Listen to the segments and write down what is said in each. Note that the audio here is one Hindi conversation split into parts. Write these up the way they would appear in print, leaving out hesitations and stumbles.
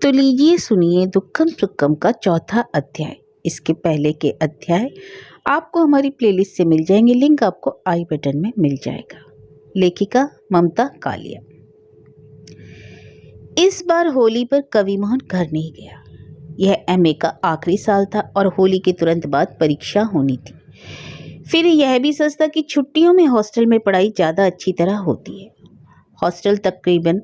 तो लीजिए सुनिए दुक्कम सुक्कम का चौथा अध्याय। इसके पहले के अध्याय आपको हमारी प्लेलिस्ट से मिल जाएंगे, लिंक आपको आई बटन में मिल जाएगा। लेखिका ममता कालिया। इस बार होली पर कवि मोहन घर नहीं गया। यह एमए का आखिरी साल था और होली के तुरंत बाद परीक्षा होनी थी। फिर यह भी सच था कि छुट्टियों में हॉस्टल में पढ़ाई ज़्यादा अच्छी तरह होती है। हॉस्टल तकरीबन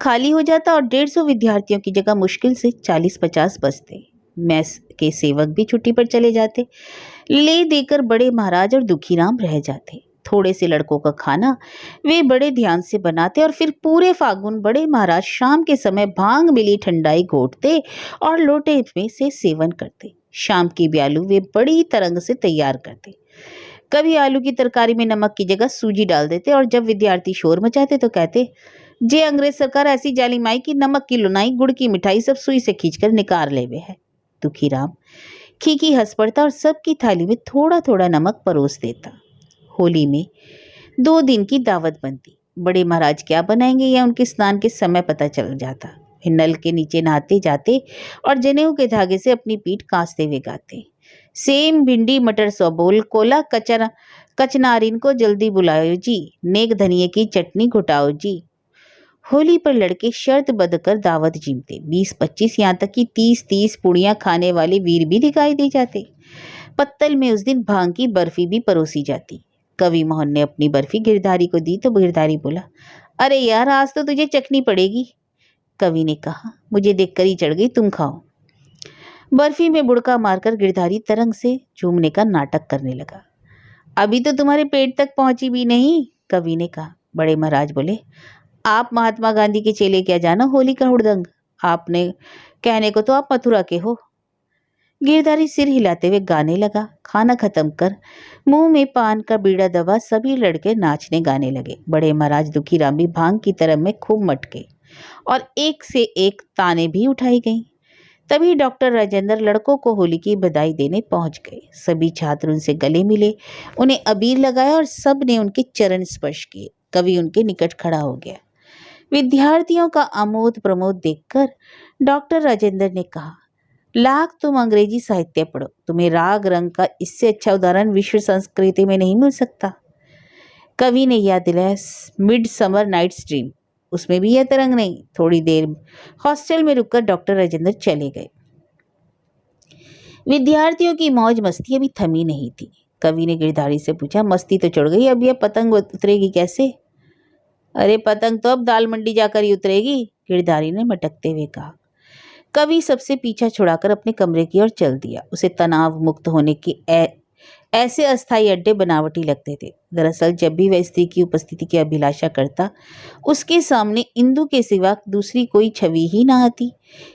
खाली हो जाता और 150 विद्यार्थियों की जगह मुश्किल से 40-50 बचते। मेस के सेवक भी छुट्टी पर चले जाते। ले देकर बड़े महाराज और दुखीराम रह जाते। थोड़े से लड़कों का खाना वे बड़े ध्यान से बनाते और फिर पूरे फागुन बड़े महाराज शाम के समय भांग मिली ठंडाई घोटते और लोटे में से सेवन करते। शाम की ब्यालू वे बड़ी तरंग से तैयार करते। कभी आलू की तरकारी में नमक की जगह सूजी डाल देते और जब विद्यार्थी शोर मचाते तो कहते, जे अंग्रेज सरकार ऐसी जाली माई की नमक की लुनाई गुड़ की मिठाई सब सुई से खींचकर निकाल लेवे है। दुखीराम खीखी हंस पड़ता और सबकी थाली में थोड़ा थोड़ा नमक परोस देता। होली में 2 दिन की दावत बनती। बड़े महाराज क्या बनाएंगे यह उनके स्नान के समय पता चल जाता। वे नल के नीचे नहाते जाते और जनेऊ के धागे से अपनी पीठ कांसते हुए गाते, सेम भिंडी मटर सबोल कोला कचनारिन को जल्दी बुलाओ जी, नेक धनिये की चटनी घुटाओ जी। होली पर लड़के शर्त बंध कर दावत जीमते। 20-25 यहाँ तक कि 30-30 पुड़ियां खाने वाले वीर भी दिखाई दे जाते। पत्तल में उस दिन भांग की बर्फी भी परोसी जाती। कवि मोहन ने अपनी बर्फी गिरधारी को दी तो गिरधारी बोला, अरे यार आज तो तुझे चखनी पड़ेगी। कवि ने कहा, मुझे देखकर ही चढ़ गई, तुम खाओ। बर्फी में बुड़का मारकर गिरधारी तरंग से झूमने का नाटक करने लगा। अभी तो तुम्हारे पेट तक पहुंची भी नहीं, कवि ने कहा। बड़े महाराज बोले, आप महात्मा गांधी के चेले क्या जानो होली का हुड़दंग, आपने कहने को तो आप मथुरा के हो। गिरधारी सिर हिलाते हुए गाने लगा। खाना खत्म कर मुंह में पान का बीड़ा दबा सभी लड़के नाचने गाने लगे। बड़े महाराज दुखीराम भी भांग की तरह में खूब मटके और एक से एक ताने भी उठाई गईं। तभी डॉक्टर राजेंद्र लड़कों को होली की बधाई देने पहुंच गए। सभी छात्र उनसे गले मिले, उन्हें अबीर लगाया और सब ने उनके चरण स्पर्श किए। कवि उनके निकट खड़ा हो गया। विद्यार्थियों का आमोद प्रमोद देखकर डॉक्टर राजेंद्र ने कहा, लाख तुम अंग्रेजी साहित्य पढ़ो, तुम्हें राग रंग का इससे अच्छा उदाहरण विश्व संस्कृति में नहीं मिल सकता। कवि ने याद दिलाया, मिड समर नाइट्स ड्रीम, उसमें भी यह तरंग नहीं। थोड़ी देर हॉस्टल में रुककर डॉक्टर राजेंद्र चले गए। विद्यार्थियों की मौज मस्ती अभी थमी नहीं थी। कवि ने गिरधारी से पूछा, मस्ती तो चढ़ गई, अब यह पतंग उतरेगी कैसे? अरे पतंग तो अब दाल मंडी जाकर ही उतरेगी, गिरधारी ने मटकते हुए कहा। कवि सबसे पीछा छुड़ाकर अपने कमरे की ओर चल दिया। उसे तनाव मुक्त होने के ऐसे अस्थायी अड्डे बनावटी लगते थे। दरअसल जब भी वह स्त्री की उपस्थिति की अभिलाषा करता, उसके सामने इंदु के सिवा दूसरी कोई छवि ही ना आती।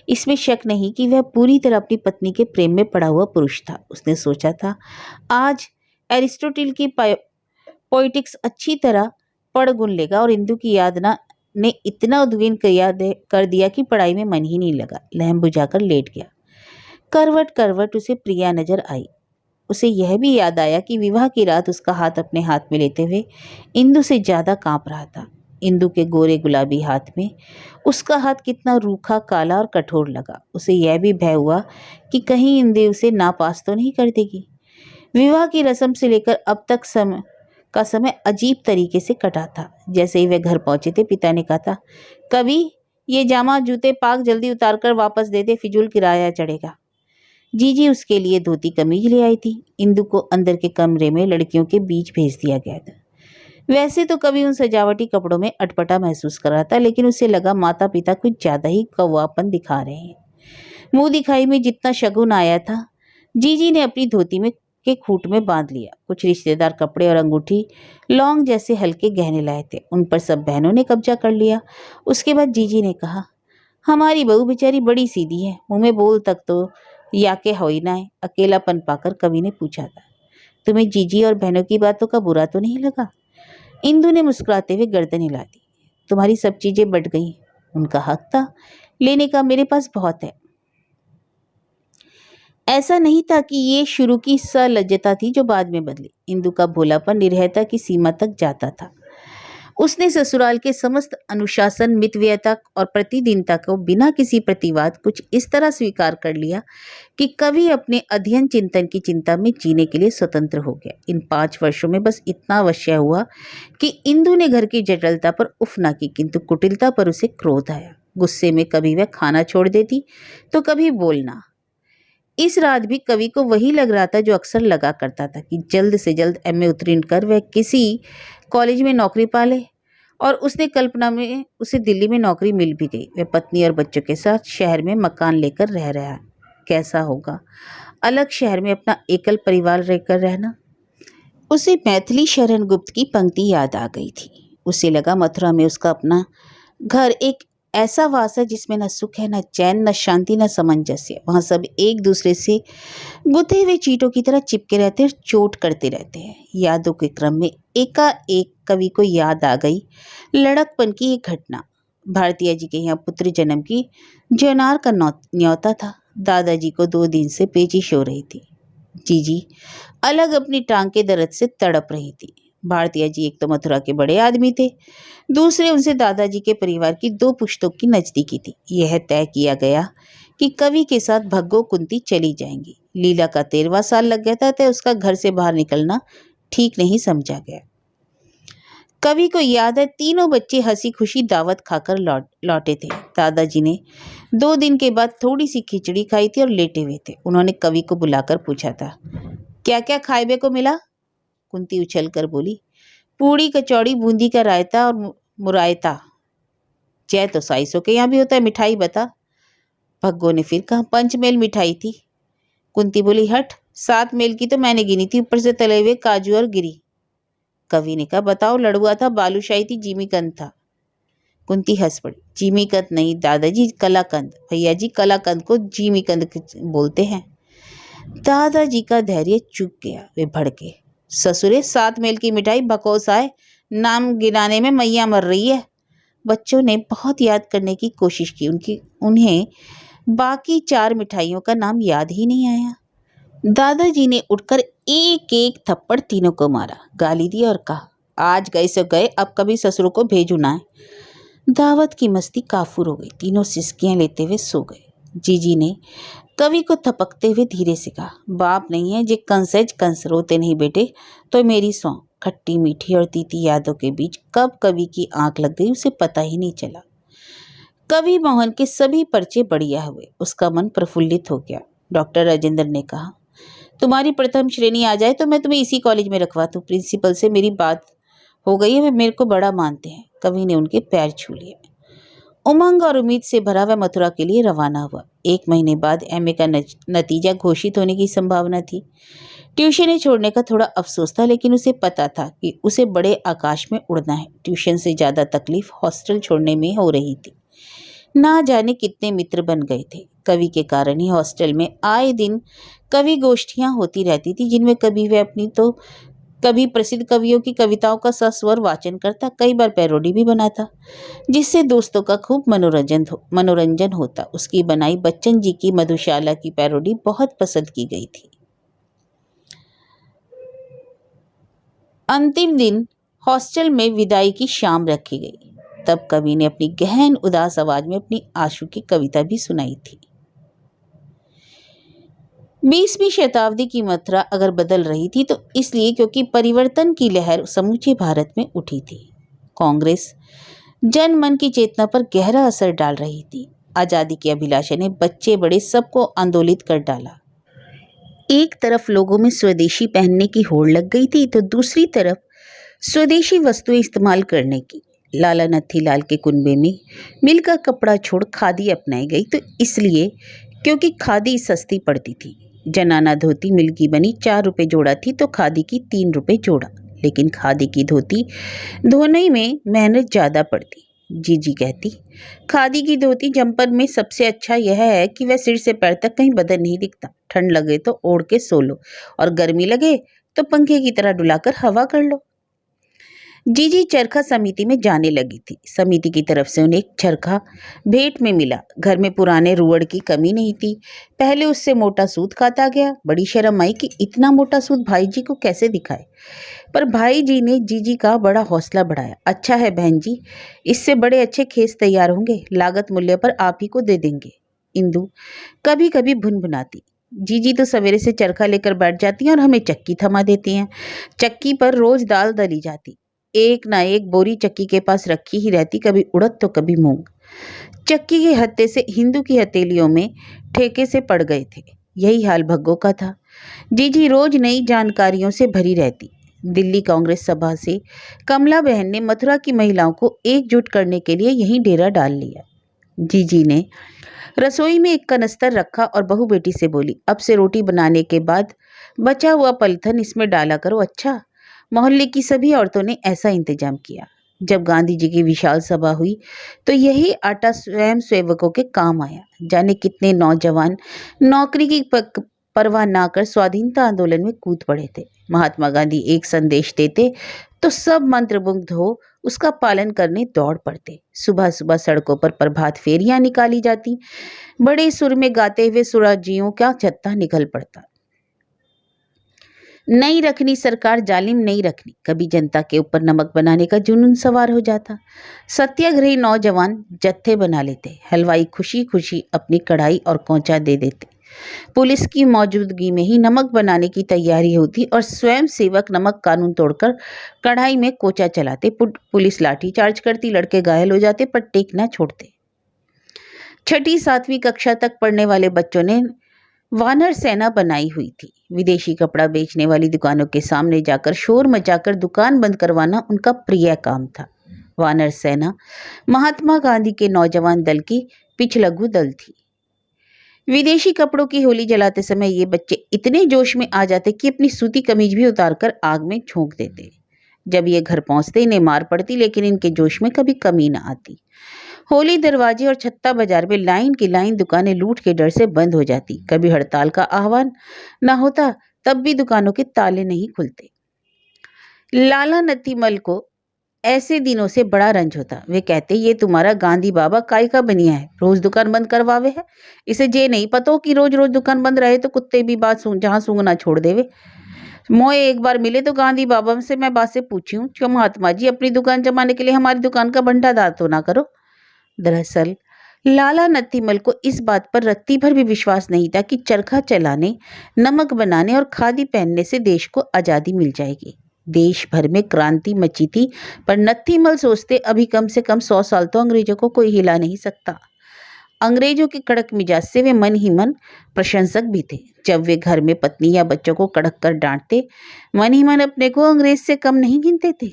इसमें शक नहीं कि वह पूरी तरह अपनी पत्नी के प्रेम में पड़ा हुआ पुरुष था। उसने सोचा था, आज एरिस्टोटिल की पोइटिक्स अच्छी तरह पढ़ गुन लेगा और इंदु की याद ने इतना उद्वीन कर दिया कि पढ़ाई में मन ही नहीं लगा। लहम बुझाकर लेट गया। करवट करवट उसे प्रिया नजर आई। उसे यह भी याद आया कि विवाह की रात उसका हाथ अपने हाथ में लेते हुए इंदु से ज्यादा कांप रहा था। इंदु के गोरे गुलाबी हाथ में उसका हाथ कितना रूखा, काला और कठोर लगा। उसे यह भी भय हुआ कि कहीं इंदु उसे नापास तो नहीं कर देगी। विवाह की रस्म से लेकर अब तक समय अजीब तरीके से कटा था। जैसे ही वे घर पहुंचे थे, पिता ने कहा था, कभी ये जामा जूते पाक जल्दी उतार कर वापस दे दे, फिजूल किराया चढ़ेगा। जीजी उसके लिए धोती कमीज ले आई थी। इंदु को अंदर के कमरे में लड़कियों के बीच भेज दिया गया था। वैसे तो कभी उन सजावटी कपड़ों में अटपटा महसूस कर रहा था, लेकिन उसे लगा माता पिता कुछ ज्यादा ही कौवापन दिखा रहे हैं। मुंह दिखाई में जितना शगुन आया था, जीजी ने अपनी धोती में के खूंट में बांध लिया। कुछ रिश्तेदार कपड़े और अंगूठी, लौंग जैसे हल्के गहने लाए थे, उन पर सब बहनों ने कब्जा कर लिया। उसके बाद जीजी ने कहा, हमारी बहू बेचारी बड़ी सीधी है, मुंह में बोल तक तो याके होई ना है। अकेलापन पाकर कवि ने पूछा था, तुम्हें जीजी और बहनों की बातों का बुरा तो नहीं लगा? इंदु ने मुस्कुराते हुए गर्दन हिला दी। तुम्हारी सब चीजें बढ़ गई, उनका हक था, लेने का मेरे पास बहुत है। ऐसा नहीं था कि ये शुरू की सलज्जता थी जो बाद में बदली। इंदु का भोलापन निर्भयता की सीमा तक जाता था। उसने ससुराल के समस्त अनुशासन, मितव्ययता और प्रतिदिनता को बिना किसी प्रतिवाद कुछ इस तरह स्वीकार कर लिया कि कवि अपने अध्ययन चिंतन की चिंता में जीने के लिए स्वतंत्र हो गया। इन 5 वर्षों में बस इतना अवश्य हुआ कि इंदु ने घर की जटिलता पर उफ ना की, किंतु कुटिलता पर उसे क्रोध आया। गुस्से में कभी वह खाना छोड़ देती तो कभी बोलना। इस रात भी कवि को वही लग रहा था जो अक्सर लगा करता था कि जल्द से जल्द एमए उत्तीर्ण कर वह किसी कॉलेज में नौकरी पा ले। और उसने कल्पना में उसे दिल्ली में नौकरी मिल भी गई। वह पत्नी और बच्चों के साथ शहर में मकान लेकर रह रहा है। कैसा होगा अलग शहर में अपना एकल परिवार रहकर रहना। उसे मैथिली शरण गुप्त की पंक्ति याद आ गई थी। उसे लगा मथुरा में उसका अपना घर एक ऐसा वास है जिसमें न सुख है, न चैन, न शांति, न सामंजस्य। वहाँ सब एक दूसरे से गुथे हुए चींटों की तरह चिपके रहते हैं और चोट करते रहते हैं। यादों के क्रम में एकाएक कवि को याद आ गई लड़कपन की एक घटना। भारतीय जी के यहाँ पुत्र जन्म की जनार का न्योता था। दादाजी को 2 दिन से पेचिश हो रही थी। जीजी अलग अपनी टांग के दर्द से तड़प रही थी। भारतीय जी एक तो मथुरा के बड़े आदमी थे, दूसरे उनसे दादाजी के परिवार की 2 पुश्तों की नजदीकी थी। यह तय किया गया कि कवि के साथ भग्गो कुंती चली जाएंगी। लीला का 13वां साल लग गया था, तो उसका घर से बाहर निकलना ठीक नहीं समझा गया। कवि को याद है तीनों बच्चे हंसी खुशी दावत खाकर लौटे थे। दादाजी ने 2 दिन के बाद थोड़ी सी खिचड़ी खाई थी और लेटे हुए थे। उन्होंने कवि को बुलाकर पूछा था, क्या क्या खाए को मिला? कुंती उछल कर बोली, पूड़ी, कचौड़ी, बूंदी का रायता और मुरायता। जय तो 250 के यहाँ भी होता है, मिठाई बता। भग्गो ने फिर कहा, 5 मेल मिठाई थी। कुंती बोली, हट, 7 मेल की तो मैंने गिनी थी, ऊपर से तले हुए काजू और गिरी। कवि ने कहा, बताओ, लड़ुआ था, बालूशाही थी, जिमीकंद था। कुंती हंस पड़ी, जिमीकंद नहीं दादाजी, कलाकंद। भैया जी, कलाकंद को जिमीकंद बोलते हैं। दादाजी का धैर्य चूक गया। वे भड़के, ससुरे, 7 मेल की मिठाई बकौस आए, नाम गिनाने में मैया मर रही है। बच्चों ने बहुत याद करने की कोशिश की, उन्हें बाकी 4 मिठाइयों का नाम याद ही नहीं आया। दादाजी ने उठकर एक एक थप्पड़ तीनों को मारा, गाली दी और कहा, आज गए सो गए, अब कभी ससुरों को भेजू ना है। दावत की मस्ती काफूर हो गई। तीनों सिसकियां लेते हुए सो गए। जीजी ने कवि को थपकते हुए धीरे से कहा, बाप नहीं है जे कंसेज कंस, रोते नहीं बेटे तो मेरी सौ। खट्टी मीठी और तीती यादों के बीच कब कवि की आंख लग गई उसे पता ही नहीं चला। कवि मोहन के सभी पर्चे बढ़िया हुए। उसका मन प्रफुल्लित हो गया। डॉक्टर राजेंद्र ने कहा, तुम्हारी प्रथम श्रेणी आ जाए तो मैं तुम्हें इसी कॉलेज में रखवा दूं। प्रिंसिपल से मेरी बात हो गई है, वे मेरे को बड़ा मानते हैं। कवि ने उनके पैर छू लिए। उमंग और उम्मीद से भरा वह मथुरा के लिए रवाना हुआ। 1 महीने बाद एमए का नतीजा घोषित होने की संभावना थी। ट्यूशन छोड़ने का थोड़ा अफसोस था, लेकिन उसे पता था कि उसे बड़े आकाश में उड़ना है। ट्यूशन से ज़्यादा तकलीफ हॉस्टल छोड़ने में हो रही थी। ना जाने कितने मित्र बन गए थे। कवि के कारण ही हॉस्टल में आए दिन कवि गोष्ठियाँ होती रहती थी, जिनमें कभी वह अपनी तो कभी प्रसिद्ध कवियों की कविताओं का सस्वर वाचन करता, कई बार पैरोडी भी बनाता, जिससे दोस्तों का खूब मनोरंजन होता। उसकी बनाई बच्चन जी की मधुशाला की पैरोडी बहुत पसंद की गई थी। अंतिम दिन हॉस्टल में विदाई की शाम रखी गई। तब कवि ने अपनी गहन उदास आवाज में अपनी आंसू की कविता भी सुनाई थी। 20वीं शताब्दी की मथुरा अगर बदल रही थी तो इसलिए क्योंकि परिवर्तन की लहर समूचे भारत में उठी थी। कांग्रेस जन मन की चेतना पर गहरा असर डाल रही थी। आजादी की अभिलाषा ने बच्चे बड़े सबको आंदोलित कर डाला। एक तरफ लोगों में स्वदेशी पहनने की होड़ लग गई थी, तो दूसरी तरफ स्वदेशी वस्तुएं इस्तेमाल करने की। लाला नथीलाल के कुनबे में मिल का कपड़ा छोड़ खादी अपनाई गई, तो इसलिए क्योंकि खादी सस्ती पड़ती थी। जनाना धोती मिल की बनी 4 रुपये जोड़ा थी, तो खादी की 3 रुपये जोड़ा। लेकिन खादी की धोती धोने में मेहनत ज़्यादा पड़ती। जीजी कहती, खादी की धोती जंपर में सबसे अच्छा यह है कि वह सिर से पैर तक कहीं बदन नहीं दिखता। ठंड लगे तो ओढ़ के सो लो और गर्मी लगे तो पंखे की तरह डुलाकर हवा कर लो। जीजी चरखा समिति में जाने लगी थी। समिति की तरफ से उन्हें एक चरखा भेंट में मिला। घर में पुराने रुअड़ की कमी नहीं थी। पहले उससे मोटा सूत काटा गया। बड़ी शर्म आई कि इतना मोटा सूत भाई जी को कैसे दिखाए, पर भाई जी ने जीजी का बड़ा हौसला बढ़ाया। अच्छा है बहन जी, इससे बड़े अच्छे खेस तैयार होंगे, लागत मूल्य पर आप ही को दे देंगे। इंदु कभी कभी भुनभुनाती, जीजी तो सवेरे से चरखा लेकर बैठ जाती हैं और हमें चक्की थमा देती हैं। चक्की पर रोज दाल दली जाती, एक ना एक बोरी चक्की के पास रखी ही रहती, कभी उड़द तो कभी मूंग। चक्की के हत्थे से हिंदू की हथेलियों में ठेके से पड़ गए थे। यही हाल भग्गो का था। जीजी रोज नई जानकारियों से भरी रहती। दिल्ली कांग्रेस सभा से कमला बहन ने मथुरा की महिलाओं को एकजुट करने के लिए यहीं डेरा डाल लिया। जीजी ने रसोई में एक कनस्तर रखा और बहू बेटी से बोली, अब से रोटी बनाने के बाद बचा हुआ पलथन इसमें डाला करो। अच्छा, मोहल्ले की सभी औरतों ने ऐसा इंतजाम किया। जब गांधी जी की विशाल सभा हुई तो यही आटा स्वयं सेवकों के काम आया। जाने कितने नौजवान नौकरी की परवाह ना कर स्वाधीनता आंदोलन में कूद पड़े थे। महात्मा गांधी एक संदेश देते तो सब मंत्रमुग्ध हो उसका पालन करने दौड़ पड़ते। सुबह सुबह सड़कों पर प्रभात फेरियां निकाली जाती। बड़े सुर में गाते हुए सुराजियों का जत्था निकल पड़ता। नहीं रखनी सरकार जालिम नहीं रखनी, कभी जनता के ऊपर नमक बनाने का जुनून सवार हो जाता। सत्याग्रही नौजवान जत्थे बना लेते। हलवाई खुशी खुशी अपनी कढ़ाई और कोंचा दे देते। पुलिस की मौजूदगी में ही नमक बनाने की तैयारी होती और स्वयं सेवक नमक कानून तोड़कर कढ़ाई में कोचा चलाते। पुलिस लाठी चार्ज करती, लड़के घायल हो जाते पर टेक न छोड़ते। छठी सातवीं कक्षा तक पढ़ने वाले बच्चों ने वानर सेना बनाई हुई थी। विदेशी कपड़ा बेचने वाली दुकानों के सामने जाकर शोर मचाकर दुकान बंद करवाना उनका प्रिय काम था। वानर सेना महात्मा गांधी के नौजवान दल की पिछलग्गू दल थी। विदेशी कपड़ों की होली जलाते समय ये बच्चे इतने जोश में आ जाते कि अपनी सूती कमीज भी उतारकर आग में झोंक देते। जब ये घर पहुंचते इन्हें मार पड़ती, लेकिन इनके जोश में कभी कमी न आती। होली दरवाजे और छत्ता बाजार में लाइन की लाइन दुकानें लूट के डर से बंद हो जाती। कभी हड़ताल का आह्वान न होता तब भी दुकानों के ताले नहीं खुलते। लाला नतीमल को ऐसे दिनों से बड़ा रंज होता। वे कहते, ये तुम्हारा गांधी बाबा काय का बनिया है, रोज दुकान बंद करवावे है। इसे जे नहीं पता कि रोज रोज दुकान बंद रहे तो कुत्ते भी बात जहां सूंघना छोड़ देवे। मोए एक बार मिले तो गांधी बाबा से मैं बात से पूछी हूँ, क्यों महात्मा जी अपनी दुकान जमाने के लिए हमारी दुकान का भंडादार तो ना करो। दरअसल लाला नतीमल को इस बात पर रत्ती भर भी विश्वास नहीं था कि चरखा चलाने, नमक बनाने और खादी पहनने से देश को आज़ादी मिल जाएगी। देश भर में क्रांति मची थी, पर नत्थीमल सोचते अभी कम से कम 100 साल तो अंग्रेजों को कोई हिला नहीं सकता। अंग्रेजों के कड़क मिजाज से वे मन ही मन प्रशंसक भी थे। जब वे घर में पत्नी या बच्चों को कड़क कर डांटते, मन ही मन अपने को अंग्रेज से कम नहीं गिनते थे।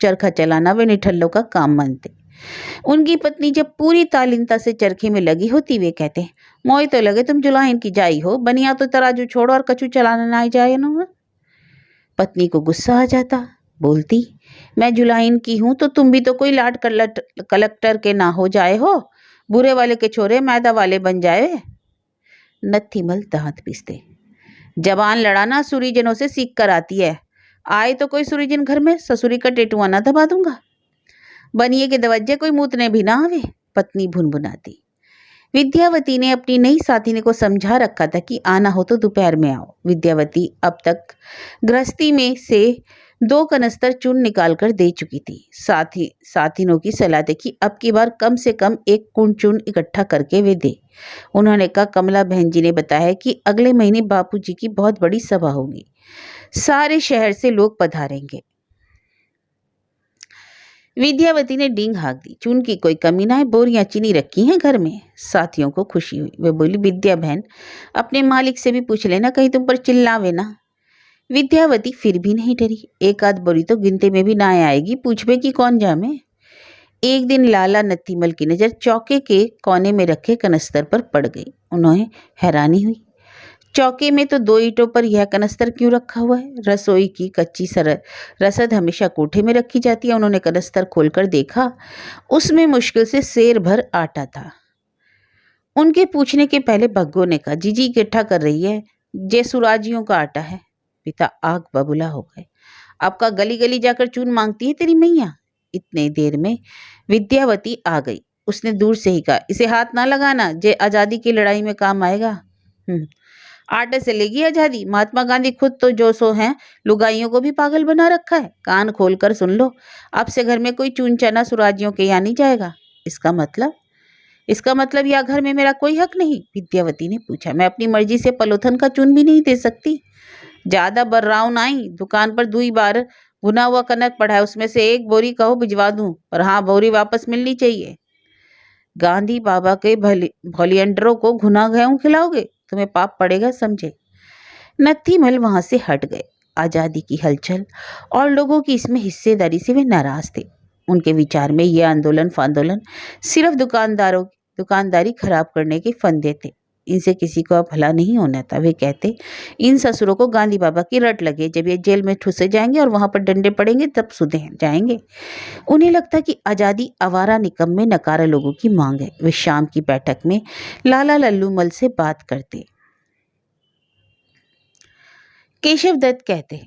चरखा चलाना वे निठल्लों का काम मानते। उनकी पत्नी जब पूरी तालीनता से चरखे में लगी होती, वे कहते, मोई तो लगे तुम जुलाहिन की जाई हो, बनिया तो तराजू छोड़ो और कछू चलाना ना जाए ना। पत्नी को गुस्सा आ जाता, बोलती, मैं जुलाहिन की हूं तो तुम भी तो कोई लाट कलेक्टर के ना हो जाए हो, बुरे वाले के छोरे मैदा वाले बन जाए। नत्थीमल दांत पीसते, जबान लड़ाना सुरीजनों से सीख कर आती है। आए तो कोई सुरीजन घर में, ससुरी का टेटुआ ना दबा दूंगा। बनिए के दवज्जे कोई मूतने भी ना आवे। पत्नी भुनभुनाती। विद्यावती ने अपनी नई साथी को समझा रखा था कि आना हो तो दोपहर में आओ। विद्यावती अब तक गृहस्थी में से 2 कनस्तर चून निकाल कर दे चुकी थी। साथिनों की सलाह थी कि अब की बार कम से कम 1 कुंड चून इकट्ठा करके वे दे। उन्होंने कहा, कमला बहन जी ने बताया कि अगले महीने बापूजी की बहुत बड़ी सभा होगी, सारे शहर से लोग पधारेंगे। विद्यावती ने डींग हाँक दी, चून की कोई कमी ना है, बोरियां चीनी रखी हैं घर में। साथियों को खुशी हुई। वे बोली, विद्या बहन अपने मालिक से भी पूछ लेना, कहीं तुम पर चिल्लावे ना। विद्यावती फिर भी नहीं डरी। 1 आध बोरी तो गिनते में भी ना आएगी, पूछबे कि कौन जामे। एक दिन लाला नत्थीमल की नजर चौके के कोने में रखे कनस्तर पर पड़ गई। उन्हें हैरानी हुई, चौके में तो 2 ईंटों पर यह कनस्तर क्यों रखा हुआ है? रसोई की कच्ची रसद हमेशा कोठे में रखी जाती है। उन्होंने कनस्तर खोलकर देखा, उसमें मुश्किल से सेर भर आटा था। उनके पूछने के पहले भग्गो ने कहा, जीजी इकट्ठा कर रही है, जे सुराजियों का आटा है। पिता आग बबूला हो गए। अब का गली गली जाकर चून मांगती है तेरी मैया। इतने देर में विद्यावती आ गई। उसने दूर से ही कहा, इसे हाथ ना लगाना, जे आजादी की लड़ाई में काम आएगा। आटे से लेगी आजादी। महात्मा गांधी खुद तो जो सो हैं, लुगाइयों को भी पागल बना रखा है। कान खोल कर सुन लो, अब से घर में कोई चून चना सुराजियों के यहाँ नहीं जाएगा। इसका मतलब या घर में मेरा कोई हक नहीं? विद्यावती ने पूछा। मैं अपनी मर्जी से पलोथन का चून भी नहीं दे सकती। ज्यादा बर्राव ना आई। दुकान पर 2 बार भुना हुआ कनक पड़ा है, उसमें से 1 बोरी कहो भिजवा दूं, पर हाँ, बोरी वापस मिलनी चाहिए। गांधी बाबा के वॉलियंटरों को घुना गेहूं खिलाओगे? तुम्हें पाप पड़ेगा, समझे। नत्थीमल वहां से हट गए। आजादी की हलचल और लोगों की इसमें हिस्सेदारी से वे नाराज थे। उनके विचार में यह आंदोलन फांदोलन सिर्फ दुकानदारी खराब करने के फंदे थे। इनसे किसी को अब भला नहीं होना था। वे कहते, इन ससुरों को गांधी बाबा की रट लगे। जब ये जेल में ठुसे जाएंगे और वहां पर डंडे पड़ेंगे तब सुधे जाएंगे। उन्हें लगता कि आजादी आवारा निकम्मे नकारा लोगों की मांग है। वे शाम की बैठक में लाला लल्लूमल से बात करते। केशव दत्त कहते,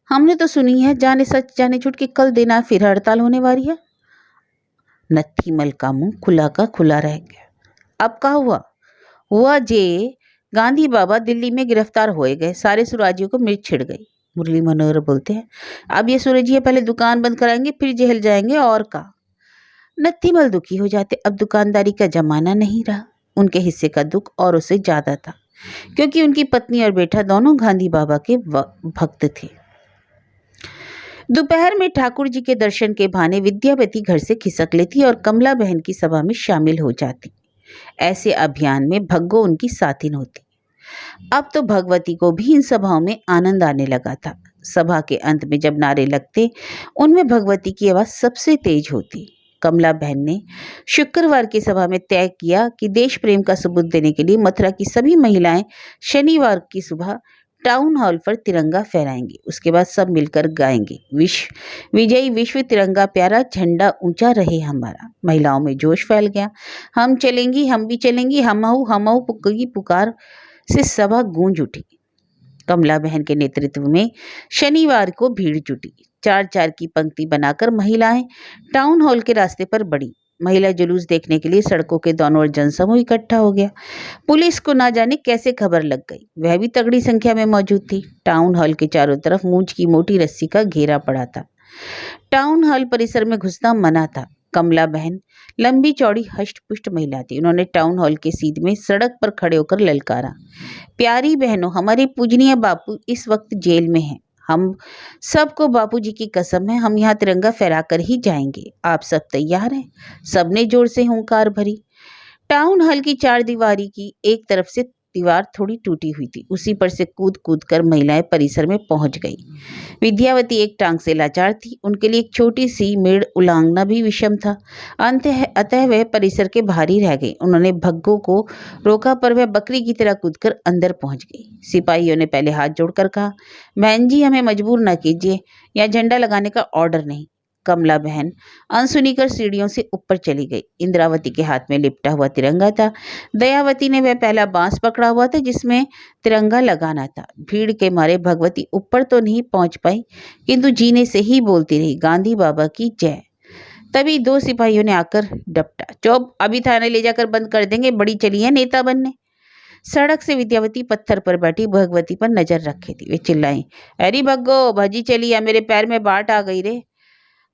हमने तो सुनी है जाने सच जाने झूठ कि कल देना फिर हड़ताल होने वाली है। नत्थीमल का मुंह खुला का खुला रह गया। अब क्या हुआ जे गांधी बाबा दिल्ली में गिरफ्तार होए गए। सारे सुराजियों को मिर्च छिड़ गई। मुरली मनोहर बोलते हैं, अब ये सूरजिया पहले दुकान बंद कराएंगे फिर जेल जाएंगे, और का। नत्थीमल दुखी हो जाते। अब दुकानदारी का जमाना नहीं रहा। उनके हिस्से का दुख और उससे ज्यादा था, क्योंकि उनकी पत्नी और बेटा दोनों गांधी बाबा के भक्त थे। दोपहर में ठाकुर जी के दर्शन के बहाने विद्यावती घर से खिसक लेती और कमला बहन की सभा में शामिल हो जाती। ऐसे अभियान में भग्गो उनकी साथिन होती। अब तो भगवती को भी इन सभाओं में आनंद आने लगा था। सभा के अंत में जब नारे लगते, उनमें भगवती की आवाज सबसे तेज होती। कमला बहन ने शुक्रवार की सभा में तय किया कि देश प्रेम का सबूत देने के लिए मथुरा की सभी महिलाएं शनिवार की सुबह टाउन हॉल पर तिरंगा फहराएंगी। उसके बाद सब मिलकर गाएंगे, विजयी विश्व तिरंगा प्यारा, झंडा ऊंचा रहे हमारा। महिलाओं में जोश फैल गया। हम चलेंगी, हम भी चलेंगी, हमहू पुक्की पुकार से सभा गूंज उठी। कमला बहन के नेतृत्व में शनिवार को भीड़ जुटी। 4-4 की पंक्ति बनाकर महिलाएं टाउन हॉल के रास्ते पर बढ़ी। महिला जुलूस देखने के लिए सड़कों के दोनों ओर जनसमूह इकट्ठा हो गया। पुलिस को ना जाने कैसे खबर लग गई, वह भी तगड़ी संख्या में मौजूद थी। टाउन हॉल के चारों तरफ मूंछ की मोटी रस्सी का घेरा पड़ा था। टाउन हॉल परिसर में घुसना मना था। कमला बहन लंबी चौड़ी हष्ट पुष्ट महिला थी। उन्होंने टाउन हॉल के सीध में सड़क पर खड़े होकर ललकारा, प्यारी बहनों, हमारे पूजनीय बापू इस वक्त जेल में हैं। हम सबको बापू जी की कसम है, हम यहाँ तिरंगा फहरा कर ही जाएंगे। आप सब तैयार हैं? सबने जोर से हुंकार भरी। टाउन हॉल की 4 दीवारी की एक तरफ से दीवार थोड़ी टूटी हुई थी। उसी पर से कूद कूद कर महिलाएं परिसर में पहुंच गई। विद्यावती एक टांग से लाचार थी। उनके लिए एक छोटी सी मेड़ उलांघना भी विषम था। अतः वह परिसर के बाहर ही रह गई। उन्होंने भग्गो को रोका, पर वह बकरी की तरह कूदकर अंदर पहुंच गई। सिपाहियों ने पहले हाथ जोड़कर कहा, बहन जी, हमें मजबूर न कीजिए, या झंडा लगाने का ऑर्डर नहीं। कमला बहन अनसुनी कर सीढ़ियों से ऊपर चली गई। इंद्रावती के हाथ में लिपटा हुआ तिरंगा था। दयावती ने वह पहला बांस पकड़ा हुआ था जिसमें तिरंगा लगाना था। भीड़ के मारे भगवती ऊपर तो नहीं पहुंच पाई, किंतु जीने से ही बोलती रही, गांधी बाबा की जय। तभी 2 सिपाहियों ने आकर डपटा, चौप, अभी थाने ले जाकर बंद कर देंगे, बड़ी चली है नेता बनने। सड़क से विद्यावती पत्थर पर बैठी भगवती पर नजर रखे थी। वे चिल्लाई, अरे भग्गो, भजी चली है, मेरे पैर में बाट आ गई रे।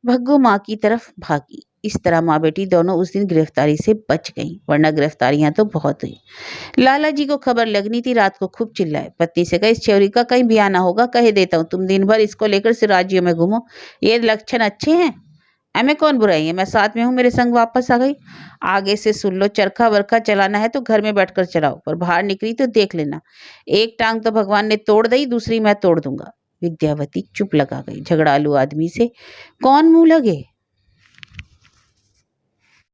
भग्गो माँ की तरफ भागी। इस तरह माँ बेटी दोनों उस दिन गिरफ्तारी से बच गईं, वरना गिरफ्तारियां तो बहुत हुई। लाला जी को खबर लगनी थी। रात को खूब चिल्लाए। पत्नी से कहा, इस चोरी का कहीं भी आना होगा, कह देता हूँ, तुम दिन भर इसको लेकर सिराजियों में घूमो, ये लक्षण अच्छे हैं? हमें कौन बुराई है? मैं साथ में हूँ, मेरे संग वापस आ गई। आगे से सुन लो, चरखा वरखा चलाना है तो घर में बैठकर चलाओ, पर बाहर निकली तो देख लेना, एक टांग तो भगवान ने तोड़ दी, दूसरी मैं तोड़ दूंगा। विद्यावती चुप लगा गई। झगड़ालू आदमी से कौन मुंह लगे?